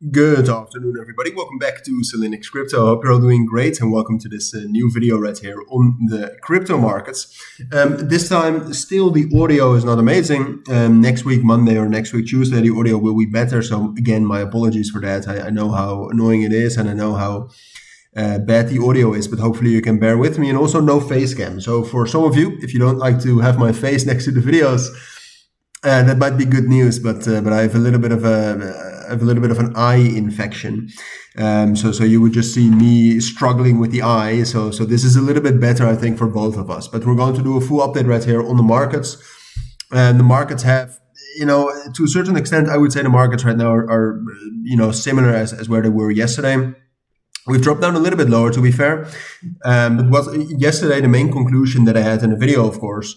Good afternoon, everybody. Welcome back to Cilinix Crypto. I hope you're all doing great, and welcome to this new video right here on the crypto markets. This time, still the audio is not amazing. Next week, Monday or next week, Tuesday, the audio will be better. So again, my apologies for that. I know how annoying it is, and I know how bad the audio is, but hopefully you can bear with me. And also no face cam. So for some of you, if you don't like to have my face next to the videos, that might be good news, but I have a little bit of an eye infection, so you would just see me struggling with the eye. So this is a little bit better, I think, for both of us. But we're going to do a full update right here on the markets, and the markets have, to a certain extent, I would say the markets right now are similar as where they were yesterday. We've dropped down a little bit lower, to be fair, but yesterday the main conclusion that I had in the video, of course,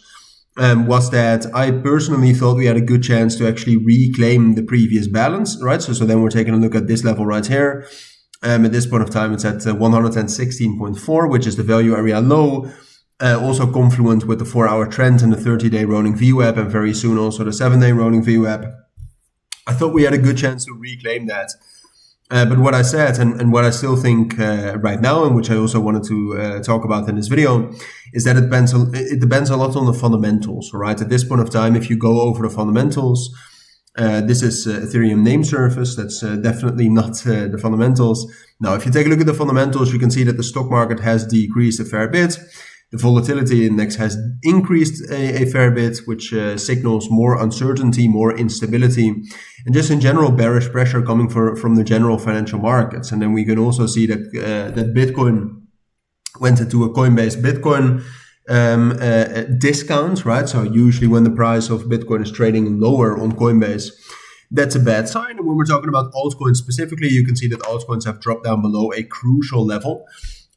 was that I personally thought we had a good chance to actually reclaim the previous balance, right? So then we're taking a look at this level right here. At this point of time, it's at 116.4, which is the value area low, also confluent with the 4-hour trend and the 30-day rolling VWAP, and very soon also the 7-day rolling VWAP. I thought we had a good chance to reclaim that. But what I said and what I still think right now, and which I also wanted to talk about in this video, is that it depends a lot on the fundamentals, right? At this point of time, if you go over the fundamentals, this is Ethereum name service. That's definitely not the fundamentals. Now, if you take a look at the fundamentals, you can see that the stock market has decreased a fair bit. The volatility index has increased a fair bit, which signals more uncertainty, more instability, and just in general bearish pressure coming from the general financial markets. And then we can also see that that Bitcoin went into a Coinbase Bitcoin discount, right? So usually when the price of Bitcoin is trading lower on Coinbase, that's a bad sign. And when we're talking about altcoins specifically, you can see that altcoins have dropped down below a crucial level.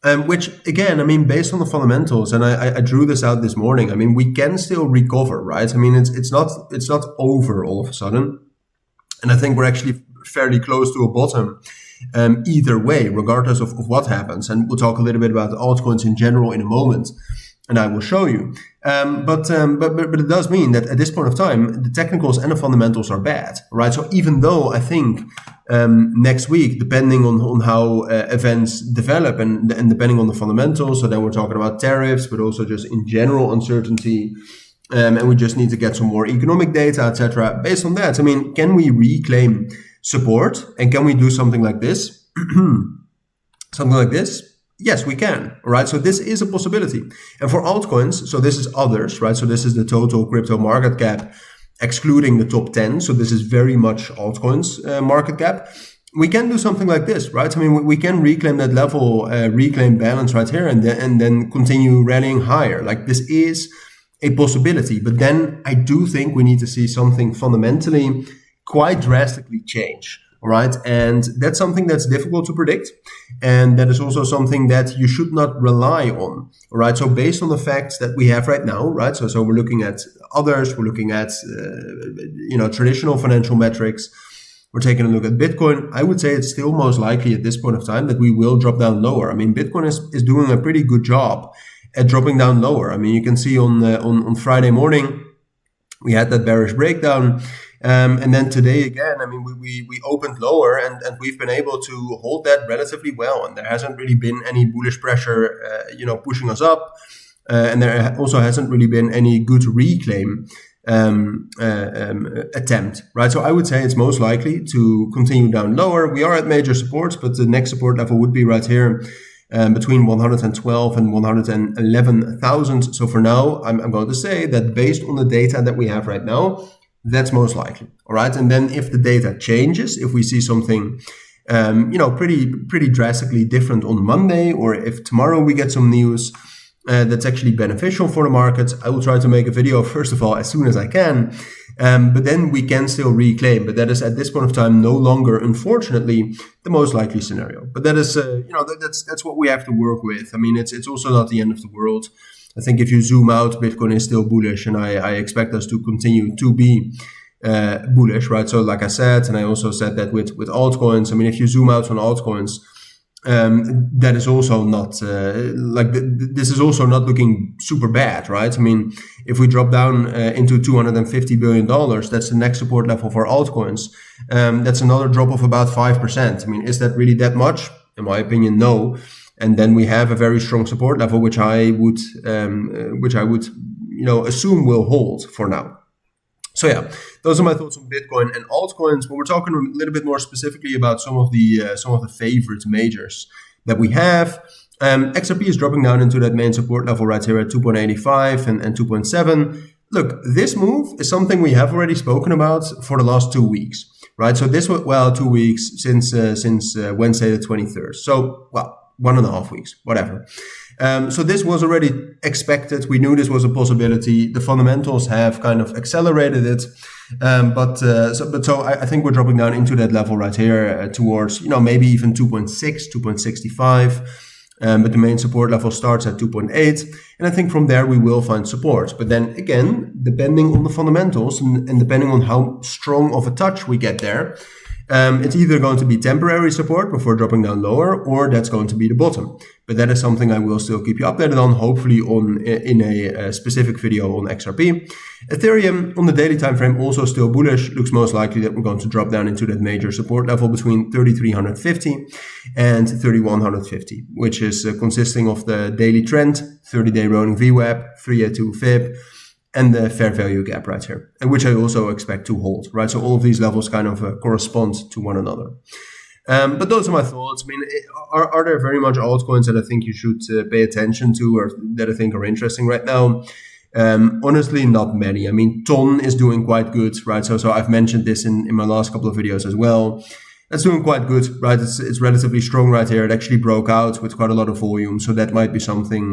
Which again, I mean, based on the fundamentals, and I drew this out this morning. I mean, we can still recover, right? I mean, it's not over all of a sudden, and I think we're actually fairly close to a bottom. Either way, regardless of what happens, and we'll talk a little bit about altcoins in general in a moment, and I will show you. But it does mean that at this point of time, the technicals and the fundamentals are bad, right? So even though I think next week, depending on how events develop and depending on the fundamentals, so then we're talking about tariffs, but also just in general uncertainty, and we just need to get some more economic data, etc. Based on that, I mean, can we reclaim support, and can we do something like this? Something like this? Yes, we can, right? So this is a possibility. And for altcoins, so this is others, right? So this is the total crypto market cap, excluding the top 10. So this is very much altcoins market cap. We can do something like this, right? I mean, we can reclaim that level, reclaim balance right here, and then continue rallying higher. Like, this is a possibility. But then I do think we need to see something fundamentally quite drastically change. Right, and that's something that's difficult to predict, and that is also something that you should not rely on. Right, so based on the facts that we have right now, right, so we're looking at others, we're looking at traditional financial metrics. We're taking a look at Bitcoin. I would say it's still most likely at this point of time that we will drop down lower. I mean, Bitcoin is doing a pretty good job at dropping down lower. I mean, you can see on Friday morning we had that bearish breakdown. And then today again, I mean, we opened lower and we've been able to hold that relatively well. And there hasn't really been any bullish pressure, pushing us up. And there also hasn't really been any good reclaim attempt, right? So I would say it's most likely to continue down lower. We are at major supports, but the next support level would be right here. Between 112 and 111,000. So for now, I'm going to say that based on the data that we have right now, that's most likely. All right. And then if the data changes, if we see something, pretty drastically different on Monday, or if tomorrow we get some news that's actually beneficial for the markets, I will try to make a video, first of all, as soon as I can. But then we can still reclaim. But that is at this point of time no longer, unfortunately, the most likely scenario. But that is, that's what we have to work with. I mean, it's also not the end of the world. I think if you zoom out, Bitcoin is still bullish, and I expect us to continue to be bullish, right? So like I said, and I also said that with altcoins, I mean, if you zoom out on altcoins, that is also not this is also not looking super bad, right? I mean, if we drop down into $250 billion, that's the next support level for altcoins. That's another drop of about 5%. I mean, is that really that much? In my opinion, no. And then we have a very strong support level, which I would assume will hold for now. So yeah, those are my thoughts on Bitcoin and altcoins. But we're talking a little bit more specifically about some of the favorite majors that we have. XRP is dropping down into that main support level right here at 2.85 and 2.7. Look, this move is something we have already spoken about for the last 2 weeks, right? So this was 2 weeks since Wednesday the 23rd. So 1.5 weeks, whatever. So this was already expected. We knew this was a possibility. The fundamentals have kind of accelerated it. So I think we're dropping down into that level right here towards, maybe even 2.6, 2.65. But the main support level starts at 2.8. And I think from there we will find support. But then again, depending on the fundamentals and depending on how strong of a touch we get there, it's either going to be temporary support before dropping down lower, or that's going to be the bottom. But that is something I will still keep you updated on, hopefully in a specific video on XRP. Ethereum on the daily time frame also still bullish. Looks most likely that we're going to drop down into that major support level between 3,350 and 3,150, which is consisting of the daily trend, 30-day rolling VWAP, 382 FIB, and the fair value gap right here, and which I also expect to hold, right? So all of these levels kind of correspond to one another. But those are my thoughts. I mean, are there very much altcoins that I think you should pay attention to or that I think are interesting right now? Honestly, not many. I mean, TON is doing quite good, right? So I've mentioned this in my last couple of videos as well. That's doing quite good, right? It's relatively strong right here. It actually broke out with quite a lot of volume, so that might be something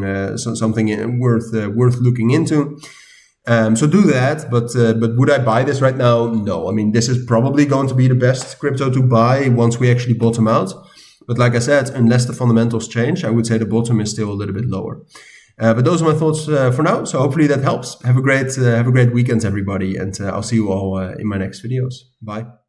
worth looking into. So do that, but would I buy this right now? No. I mean, this is probably going to be the best crypto to buy once we actually bottom out. But like I said, unless the fundamentals change, I would say the bottom is still a little bit lower. But those are my thoughts for now. So hopefully that helps. Have a great weekend, everybody, and I'll see you all in my next videos. Bye.